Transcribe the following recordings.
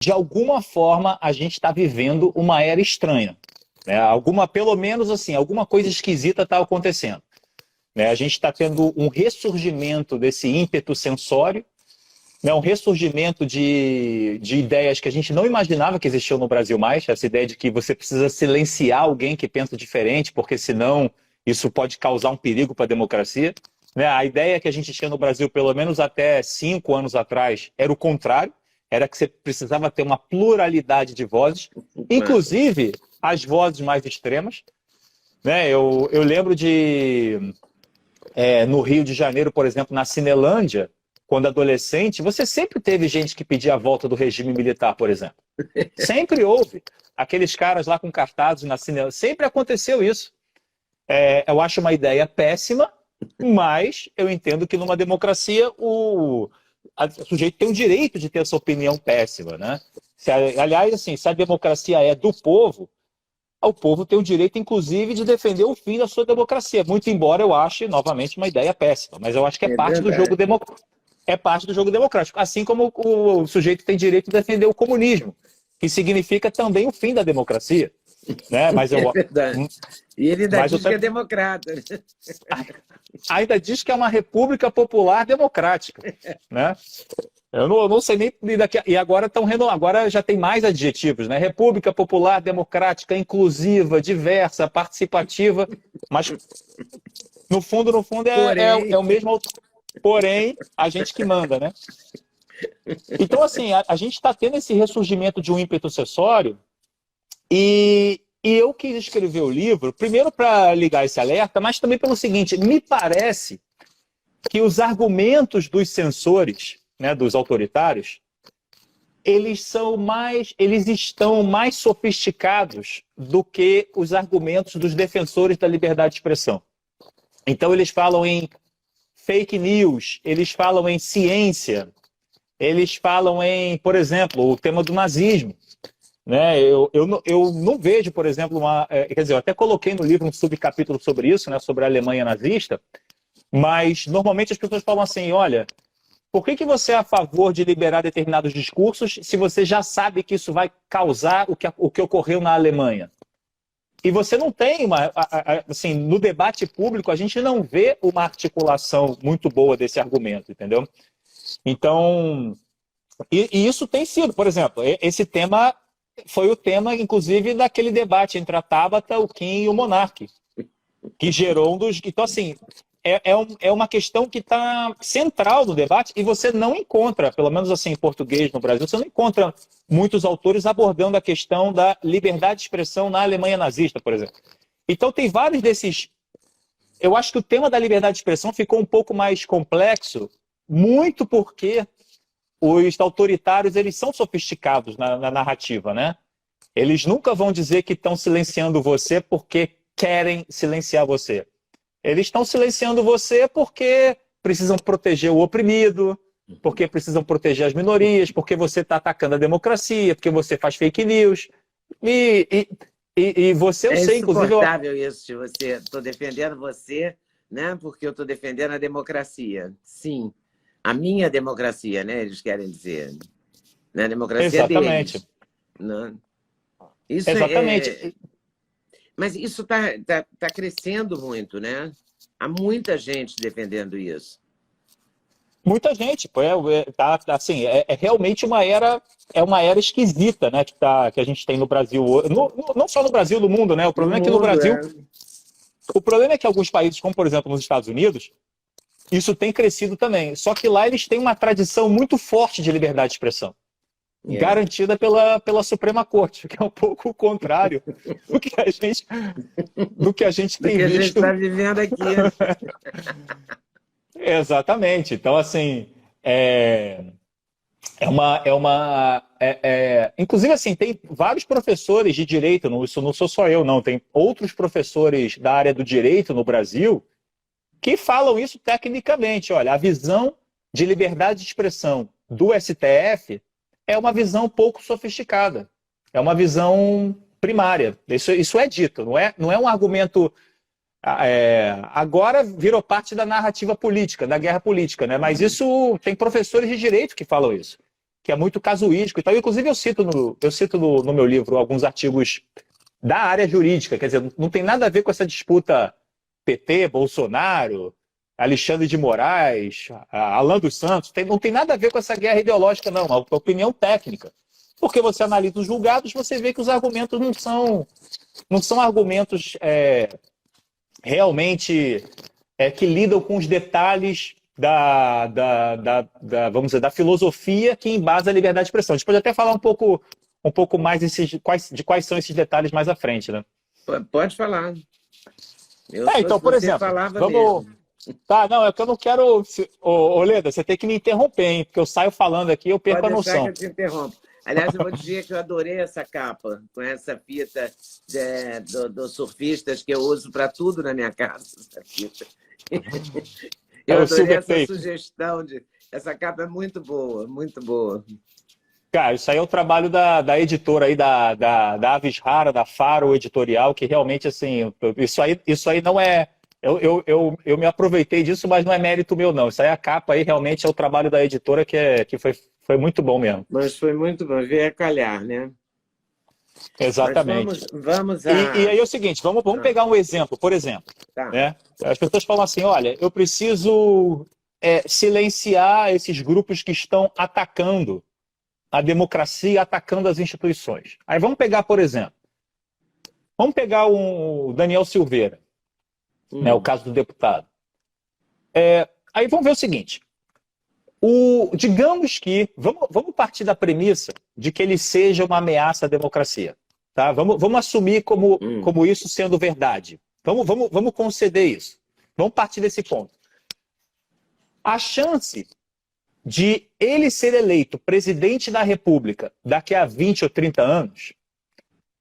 de alguma forma, a gente está vivendo uma era estranha. Né? Pelo menos assim, alguma coisa esquisita está acontecendo. Né? A gente está tendo um ressurgimento desse ímpeto sensório, né? Um ressurgimento de ideias que a gente não imaginava que existiam no Brasil mais, essa ideia de que você precisa silenciar alguém que pensa diferente, porque senão isso pode causar um perigo para a democracia. Né? A ideia que a gente tinha no Brasil, pelo menos até 5 anos atrás, era o contrário, era que você precisava ter uma pluralidade de vozes, inclusive as vozes mais extremas. Né? Eu lembro no Rio de Janeiro, por exemplo, na Cinelândia, quando adolescente, você sempre teve gente que pedia a volta do regime militar, por exemplo. Sempre houve. Aqueles caras lá com cartazes na Cinelândia, sempre aconteceu isso. Eu acho uma ideia péssima, mas eu entendo que numa democracia o sujeito tem o direito de ter essa opinião péssima. Né? Aliás, assim, se a democracia é do povo, o povo tem o direito, inclusive, de defender o fim da sua democracia. Muito embora eu ache, novamente, uma ideia péssima. Mas eu acho que é parte do jogo democrático. É parte do jogo democrático. Assim como o sujeito tem direito de defender o comunismo, que significa também o fim da democracia. Né? Mas É verdade. E ele ainda diz que é democrata. Ainda diz que é uma república popular democrática. Né? Eu não sei nem daqui. E agora agora já tem mais adjetivos, né? República popular, democrática, inclusiva, diversa, participativa. Mas no fundo é o mesmo. Porém, a gente que manda, né? Então, assim, a gente está tendo esse ressurgimento de um ímpeto acessório e eu quis escrever o livro, primeiro para ligar esse alerta, mas também pelo seguinte, me parece que os argumentos dos censores, né, dos autoritários, eles estão mais sofisticados do que os argumentos dos defensores da liberdade de expressão. Então, eles falam em fake news, eles falam em ciência, eles falam em, por exemplo, o tema do nazismo. Né? Eu não vejo, por exemplo, quer dizer, eu até coloquei no livro um subcapítulo sobre isso, né, sobre a Alemanha nazista, mas normalmente as pessoas falam assim, olha, por que você é a favor de liberar determinados discursos se você já sabe que isso vai causar o que ocorreu na Alemanha? E você não tem assim, no debate público, a gente não vê uma articulação muito boa desse argumento, entendeu? Então, e isso tem sido, por exemplo, esse tema foi o tema, inclusive, daquele debate entre a Tabata, o Kim e o Monark, que gerou um dos... Então, assim, é uma questão que está central no debate e você não encontra, pelo menos assim em português no Brasil, você não encontra muitos autores abordando a questão da liberdade de expressão na Alemanha nazista, por exemplo. Então tem vários desses... Eu acho que o tema da liberdade de expressão ficou um pouco mais complexo, muito porque os autoritários eles são sofisticados na narrativa, né? Eles nunca vão dizer que estão silenciando você porque querem silenciar você. Eles estão silenciando você porque precisam proteger o oprimido, porque precisam proteger as minorias, porque você está atacando a democracia, porque você faz fake news. E você, eu sei, inclusive... É insuportável isso de você. Estou defendendo você, né, porque eu estou defendendo a democracia. Sim, a minha democracia, né, eles querem dizer. Né, a democracia Exatamente. deles. Né? Isso Exatamente. Mas isso tá crescendo muito, né? Há muita gente defendendo isso. Muita gente, assim, realmente uma era esquisita, né, que a gente tem no Brasil, não só no Brasil, no mundo, né? O problema é que no Brasil, o problema é que alguns países, como por exemplo nos Estados Unidos, isso tem crescido também. Só que lá eles têm uma tradição muito forte de liberdade de expressão. Garantida pela Suprema Corte, que é um pouco o contrário do que a gente tem visto. Do que a gente está vivendo aqui. Exatamente. Então, assim, inclusive, assim, tem vários professores de direito, isso não sou só eu, não, tem outros professores da área do direito no Brasil que falam isso tecnicamente. Olha, a visão de liberdade de expressão do STF é uma visão pouco sofisticada. É uma visão primária. Isso é dito, não é um argumento... agora virou parte da narrativa política, da guerra política, né? Mas isso tem professores de direito que falam isso. que é muito casuístico. Então, inclusive, eu cito no meu livro alguns artigos da área jurídica, quer dizer, não tem nada a ver com essa disputa PT, Bolsonaro, Alexandre de Moraes, Alan dos Santos, não tem nada a ver com essa guerra ideológica, não, é uma opinião técnica. Porque você analisa os julgados, você vê que os argumentos não são argumentos realmente que lidam com os detalhes vamos dizer, da filosofia que embasa a liberdade de expressão. A gente pode até falar um pouco mais de quais são esses detalhes mais à frente, né? Pode falar. Então, por exemplo, vamos... Tá, não, é que eu não quero... Ô, Leda, você tem que me interromper, hein? Porque eu saio falando aqui e eu perco a noção. Que eu te interrompo. Aliás, eu vou dizer que eu adorei essa capa, com essa fita dos surfistas que eu uso para tudo na minha casa. Essa fita. Eu adorei essa sugestão. Essa capa é muito boa, muito boa. Cara, isso aí é o trabalho da editora aí, da Aves Rara, da Faro Editorial, que realmente, assim, isso aí não é... Eu me aproveitei disso, mas não é mérito meu, não. Isso aí, a capa aí, realmente é o trabalho da editora que foi muito bom mesmo. Mas foi muito bom, veio a calhar, né? Exatamente. Vamos e aí é o seguinte, vamos pegar um exemplo, por exemplo. Tá. Né? As pessoas falam assim, olha, eu preciso silenciar esses grupos que estão atacando a democracia, atacando as instituições. Aí vamos pegar, por exemplo, o Daniel Silveira, né, o caso do deputado. Aí vamos ver o seguinte, digamos que, vamos partir da premissa de que ele seja uma ameaça à democracia. Tá? Vamos assumir como isso sendo verdade. Vamos conceder isso. Vamos partir desse ponto. A chance de ele ser eleito presidente da República daqui a 20 ou 30 anos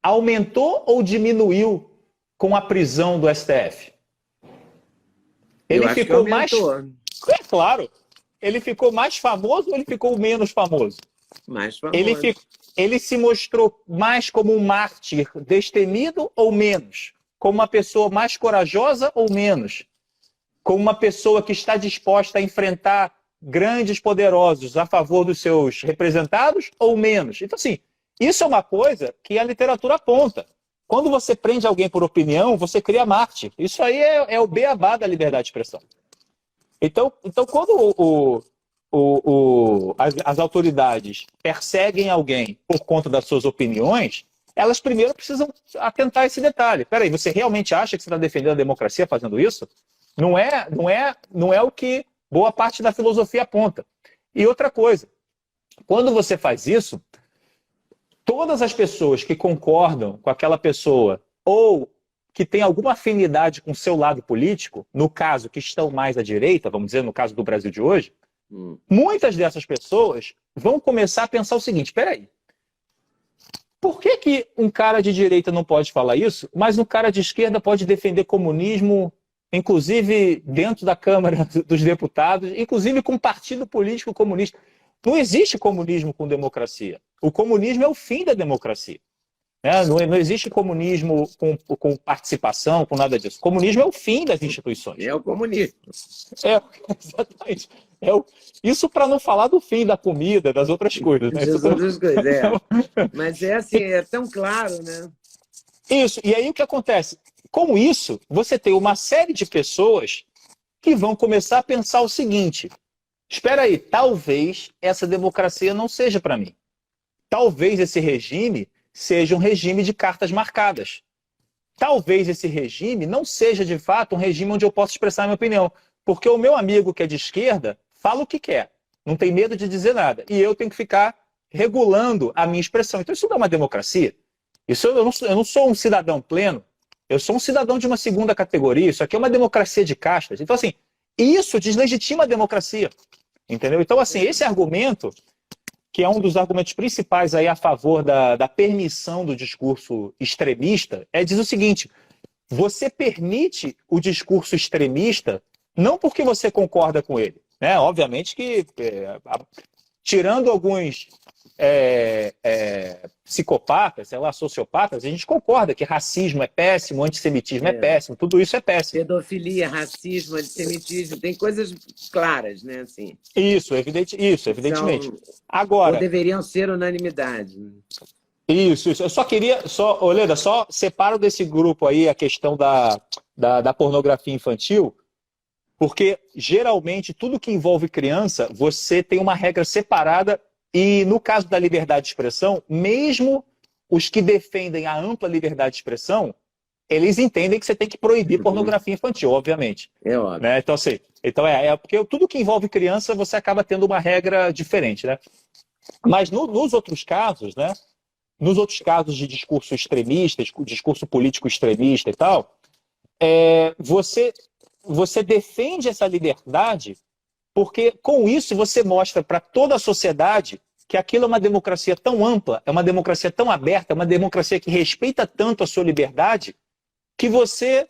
aumentou ou diminuiu com a prisão do STF? Ele ficou mais... É claro. Ele ficou mais famoso ou ele ficou menos famoso? Mais famoso. Ele se mostrou mais como um mártir destemido ou menos? Como uma pessoa mais corajosa ou menos? Como uma pessoa que está disposta a enfrentar grandes poderosos a favor dos seus representados ou menos? Então, assim, isso é uma coisa que a literatura aponta. Quando você prende alguém por opinião, você cria mártir. Isso aí é o beabá da liberdade de expressão. Então quando as autoridades perseguem alguém por conta das suas opiniões, elas primeiro precisam atentar a esse detalhe. Peraí, você realmente acha que você está defendendo a democracia fazendo isso? Não é o que boa parte da filosofia aponta. E outra coisa, quando você faz isso, todas as pessoas que concordam com aquela pessoa ou que tem alguma afinidade com o seu lado político, no caso que estão mais à direita, vamos dizer, no caso do Brasil de hoje, muitas dessas pessoas vão começar a pensar o seguinte, peraí, por que um cara de direita não pode falar isso, mas um cara de esquerda pode defender comunismo, inclusive dentro da Câmara dos Deputados, inclusive com um partido político comunista? Não existe comunismo com democracia. O comunismo é o fim da democracia. Não existe comunismo com participação, com nada disso. O comunismo é o fim das instituições. É o comunismo. Exatamente. Isso para não falar do fim da comida, das outras coisas. Né? Das outras coisas, Mas assim, é tão claro, né? Isso. E aí o que acontece? Com isso, você tem uma série de pessoas que vão começar a pensar o seguinte, espera aí, talvez essa democracia não seja para mim. Talvez esse regime seja um regime de cartas marcadas. Talvez esse regime não seja, de fato, um regime onde eu posso expressar a minha opinião. Porque o meu amigo que é de esquerda fala o que quer, não tem medo de dizer nada. E eu tenho que ficar regulando a minha expressão. Então isso não é uma democracia. Eu não sou um cidadão pleno, eu sou um cidadão de uma segunda categoria. Isso aqui é uma democracia de castas. Então, assim, isso deslegitima a democracia. Entendeu? Então, assim, esse argumento, que é um dos argumentos principais aí a favor da permissão do discurso extremista, diz o seguinte, você permite o discurso extremista não porque você concorda com ele. Né? Obviamente que, tirando alguns psicopatas, sei lá, sociopatas, a gente concorda que racismo é péssimo, antissemitismo é péssimo, tudo isso é péssimo. Pedofilia, racismo, antissemitismo, tem coisas claras, né? Assim, Isso, evidentemente. Agora, ou deveriam ser unanimidade. isso. Eu só queria, Leda, só separo desse grupo aí a questão da pornografia infantil, porque geralmente tudo que envolve criança, você tem uma regra separada e no caso da liberdade de expressão, mesmo os que defendem a ampla liberdade de expressão, eles entendem que você tem que proibir pornografia infantil, obviamente. É óbvio. Né? Então, assim, porque tudo que envolve criança, você acaba tendo uma regra diferente, né? Mas nos outros casos, né? Nos outros casos de discurso extremista, discurso político extremista e tal, você defende essa liberdade porque, com isso, você mostra para toda a sociedade que aquilo é uma democracia tão ampla, é uma democracia tão aberta, é uma democracia que respeita tanto a sua liberdade, que você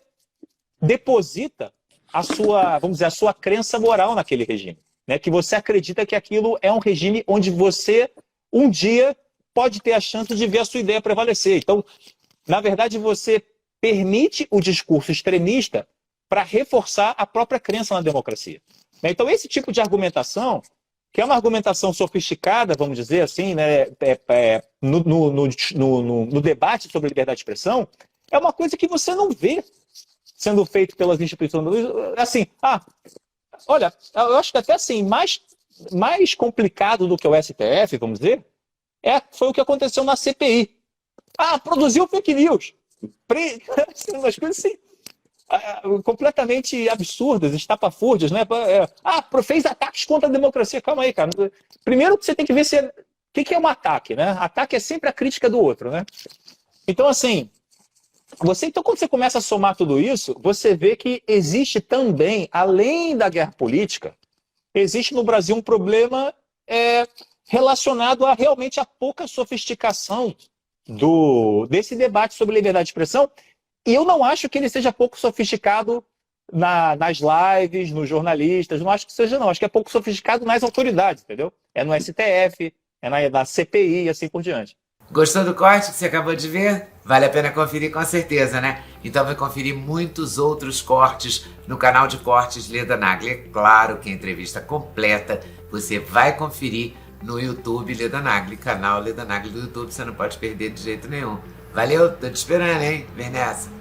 deposita a sua, vamos dizer, a sua crença moral naquele regime. Né? Que você acredita que aquilo é um regime onde você, um dia, pode ter a chance de ver a sua ideia prevalecer. Então, na verdade, você permite o discurso extremista para reforçar a própria crença na democracia. Então, esse tipo de argumentação, que é uma argumentação sofisticada, vamos dizer assim, né, no debate sobre a liberdade de expressão, é uma coisa que você não vê sendo feito pelas instituições. Assim, olha, eu acho que até assim, mais complicado do que o STF, vamos dizer, foi o que aconteceu na CPI. Produziu fake news. Umas coisas assim, completamente absurdas, estapafúrdias, né? Fez ataques contra a democracia. Calma aí, cara. Primeiro que você tem que ver o que é um ataque, né? Ataque é sempre a crítica do outro, né? Então, assim, então, quando você começa a somar tudo isso, você vê que existe também, além da guerra política, existe no Brasil um problema relacionado realmente à pouca sofisticação desse debate sobre liberdade de expressão. E eu não acho que ele seja pouco sofisticado nas lives, nos jornalistas, não acho que seja, não. Acho que é pouco sofisticado nas autoridades, entendeu? É no STF, na CPI e assim por diante. Gostou do corte que você acabou de ver? Vale a pena conferir com certeza, né? Então vai conferir muitos outros cortes no canal de cortes Leda Nagli. É claro que a entrevista completa você vai conferir no YouTube Leda Nagli, canal Leda Nagli do YouTube, você não pode perder de jeito nenhum. Valeu, tô te esperando, hein? Vem nessa!